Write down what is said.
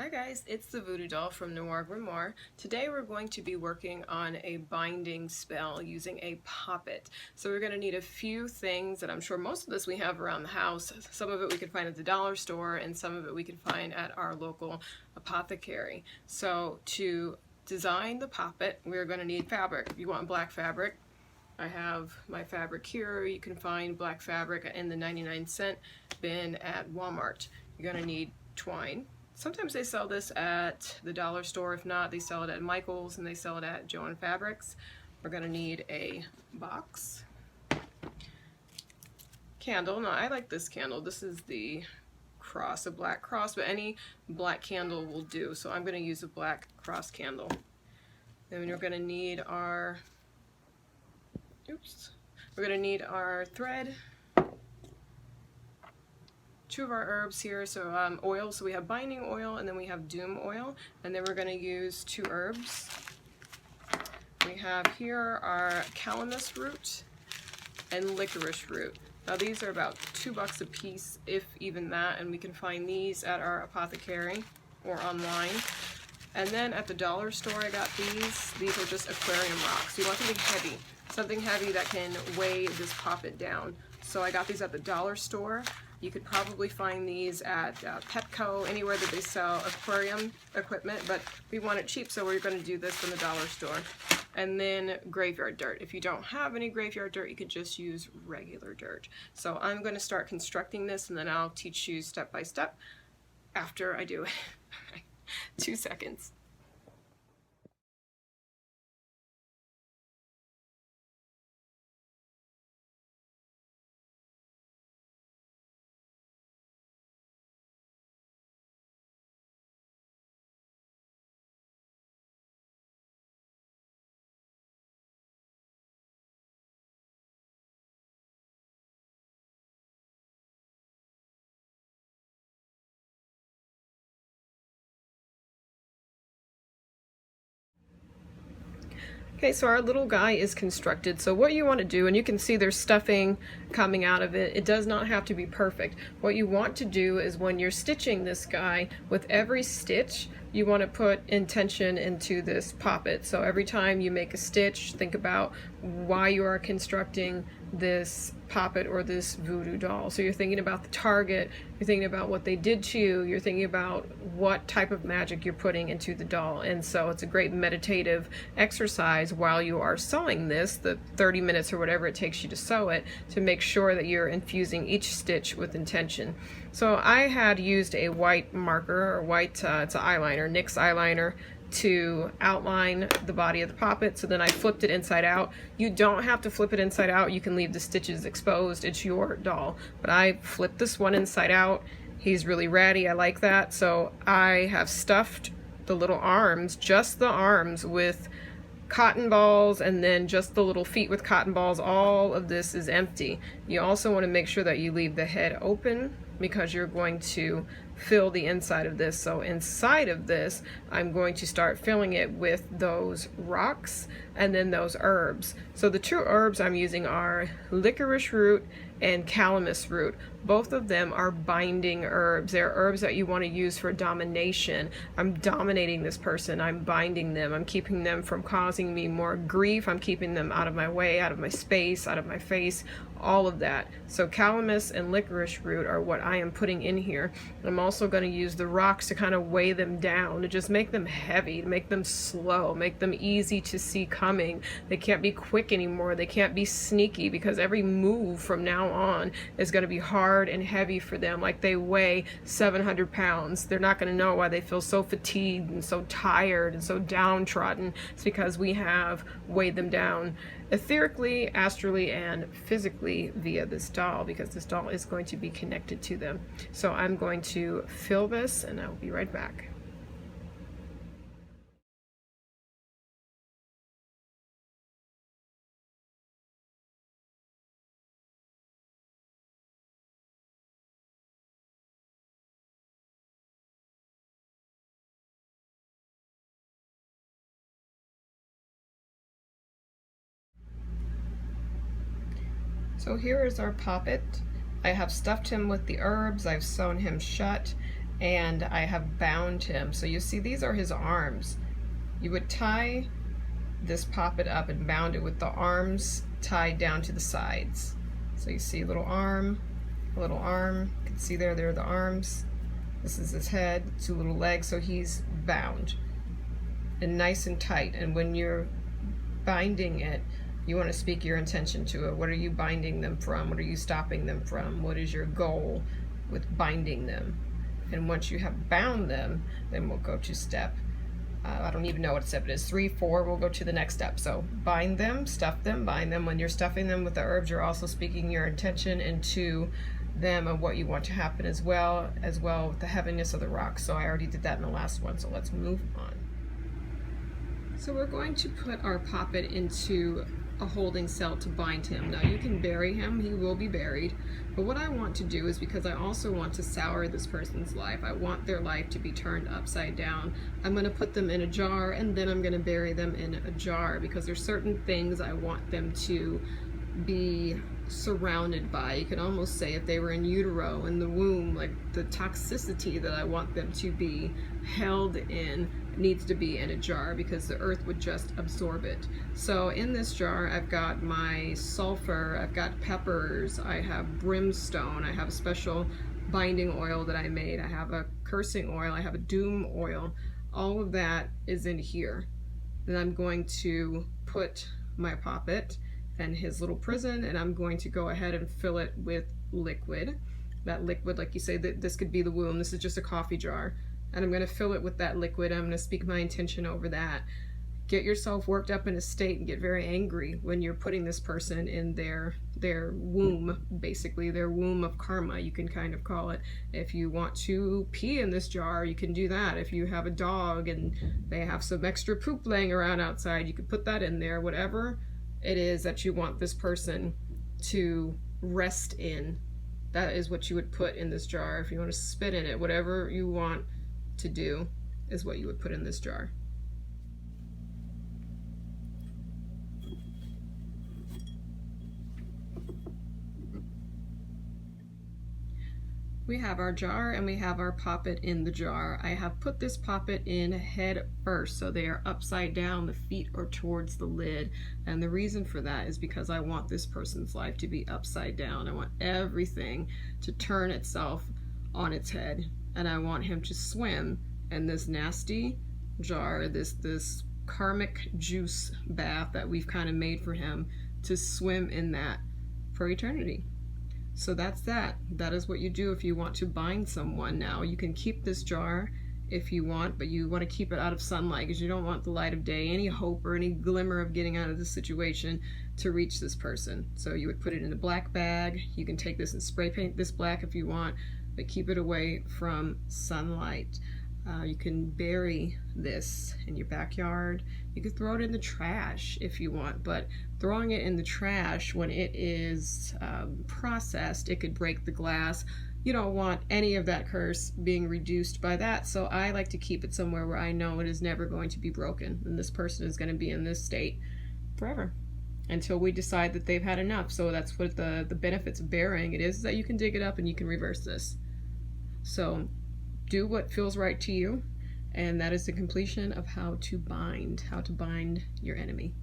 Hi guys, it's the Voodoo doll from Noir Grimoire. Today we're going to be working on a binding spell using a poppet. So we're going to need a few things, and I'm sure most of this we have around the house. Some of it we can find at the dollar store, and some of it we can find at our local apothecary. So to design the poppet, we're going to need fabric. If you want black fabric, I have my fabric here. You can find black fabric in the 99-cent bin at Walmart. You're going to need twine. Sometimes they sell this at the dollar store. If not, they sell it at Michael's and they sell it at Joann Fabrics. We're going to need a box. Candle. Now, I like this candle. This is the cross, a black cross, but any black candle will do. So I'm going to use a black cross candle. Then we're going to need our, we're going to need our thread. Two of our herbs here, so oil, so we have binding oil and then we have doom oil, and then we're going to use two herbs. We have here our calamus root and licorice root. Now these are about $2 a piece, if even that, and we can find these at our apothecary or online. And then at the dollar store I got these. These are just aquarium rocks. You want something heavy that can weigh this poppet down. So I got these at the dollar store. You could probably find these at Petco, anywhere that they sell aquarium equipment, but we want it cheap, so we're going to do this from the dollar store. And then graveyard dirt. If you don't have any graveyard dirt, you could just use regular dirt. So I'm going to start constructing this, and then I'll teach you step by step after I do it. 2 seconds. Okay, so our little guy is constructed. So what you want to do, and you can see there's stuffing coming out of it. It does not have to be perfect. What you want to do is when you're stitching this guy, with every stitch, you want to put intention into this poppet. So every time you make a stitch, think about why you are constructing this poppet or this voodoo doll. So you're thinking about the target, you're thinking about what they did to you, you're thinking about what type of magic you're putting into the doll. And so it's a great meditative exercise while you are sewing this, the 30 minutes or whatever it takes you to sew it, to make sure that you're infusing each stitch with intention. So I had used a white marker, or white, it's an eyeliner, NYX eyeliner, to outline the body of the poppet. So then I flipped it inside out. You don't have to flip it inside out. You can leave the stitches exposed. It's your doll. But I flipped this one inside out. He's really ratty. I like that. So I have stuffed the little arms, just the arms, with cotton balls, and then just the little feet with cotton balls. All of this is empty. You also want to make sure that you leave the head open, because you're going to fill the inside of this. So inside of this, I'm going to start filling it with those rocks and then those herbs. So the two herbs I'm using are licorice root and calamus root. Both of them are binding herbs. They're herbs that you want to use for domination. I'm dominating this person. I'm binding them. I'm keeping them from causing me more grief. I'm keeping them out of my way, out of my space, out of my face, all of that. So calamus and licorice root are what I am putting in here. I'm also going to use the rocks to kind of weigh them down, to just make them heavy, to make them slow, make them easy to see coming. They can't be quick anymore. They can't be sneaky, because every move from now on is going to be hard and heavy for them. Like they weigh 700 pounds. They're not going to know why they feel so fatigued and so tired and so downtrodden. It's because we have weighed them down etherically, astrally, and physically via this doll, because this doll is going to be connected to them. So I'm going to fill this, and I'll be right back. So here is our poppet. I have stuffed him with the herbs, I've sewn him shut, and I have bound him. So you see these are his arms. You would tie this poppet up and bound it with the arms tied down to the sides. So you see a little arm, you can see there are the arms. This is his head, 2 little legs, so he's bound and nice and tight. And when you're binding it, you want to speak your intention to it. What are you binding them from? What are you stopping them from? What is your goal with binding them? And once you have bound them, then we'll go to step, I don't even know what step it is, 3, 4, we'll go to the next step. So bind them, stuff them, bind them. When you're stuffing them with the herbs, you're also speaking your intention into them and what you want to happen as well with the heaviness of the rock. So I already did that in the last one, so let's move on. So we're going to put our poppet into a holding cell to bind him. Now you can bury him, he will be buried, but what I want to do is, because I also want to sour this person's life, I want their life to be turned upside down, I'm going to put them in a jar, and then I'm going to bury them in a jar, because there's certain things I want them to be surrounded by. You can almost say if they were in utero, in the womb, like the toxicity that I want them to be held in needs to be in a jar, because the earth would just absorb it. So in this jar I've got my sulfur, I've got peppers, I have brimstone, I have a special binding oil that I made, I have a cursing oil, I have a doom oil. All of that is in here. Then I'm going to put my poppet and his little prison, and I'm going to go ahead and fill it with liquid. That liquid, like you say, that this could be the womb, this is just a coffee jar, and I'm going to fill it with that liquid. I'm going to speak my intention over that. Get yourself worked up in a state and get very angry when you're putting this person in their womb, basically their womb of karma, you can kind of call it. If you want to pee in this jar, you can do that. If you have a dog and they have some extra poop laying around outside, you could put that in there. Whatever it is that you want this person to rest in, that is what you would put in this jar. If you want to spit in it, whatever you want to do is what you would put in this jar. We have our jar and we have our poppet in the jar. I have put this poppet in head first, so they are upside down, the feet are towards the lid. And the reason for that is because I want this person's life to be upside down. I want everything to turn itself on its head, and I want him to swim in this nasty jar, this karmic juice bath that we've kind of made for him, to swim in that for eternity. So that's that. That is what you do if you want to bind someone. Now you can keep this jar if you want, but you want to keep it out of sunlight, because you don't want the light of day, any hope or any glimmer of getting out of this situation to reach this person. So you would put it in a black bag. You can take this and spray paint this black if you want, but keep it away from sunlight. You can bury this in your backyard. You could throw it in the trash if you want, but throwing it in the trash when it is processed, it could break the glass. You don't want any of that curse being reduced by that, so I like to keep it somewhere where I know it is never going to be broken, and this person is going to be in this state forever until we decide that they've had enough. So that's what the benefits of burying it is that you can dig it up and you can reverse this. So do what feels right to you, and that is the completion of how to bind your enemy.